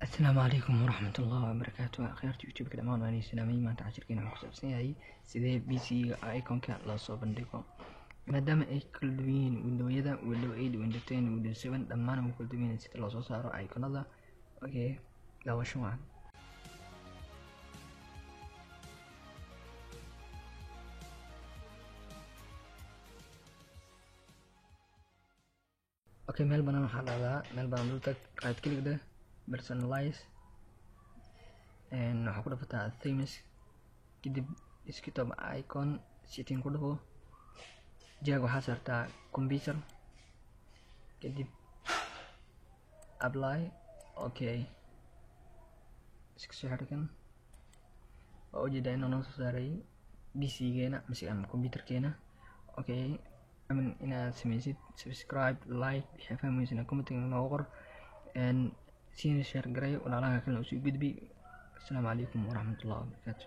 السلام عليكم ورحمة الله وبركاته. أخيرت يوتيوب كده معنا أنا سلامي ما تعشركين على كسبسني هاي سيدي بي سي أيكون كان لا صوب عندكم ما دام أي كل دوين ويندو يدا ويندو 8 ويندو 10 ويندو 7 لما أنا كل دوين سيد لا صار أيكون هذا أوكي لا وشو عن أوكي ميل بنا حال هذا ميل بنا دوتك رايت كليك ده personalize and waxaa ku dhafataa themes kadib iskitob icon setting ku dhafo jag waxaa saartaa computer kadib apply okay iska soo xirkan waa ujeedaa inuu noo soo saaray pc geena mise ama computerkeena okay amin inaad sameysid subscribe like wixii fahmaysan commenting noogu qor and share garay walaalaha kale usoo gudbi. السلام عليكم ورحمة الله وبركاته.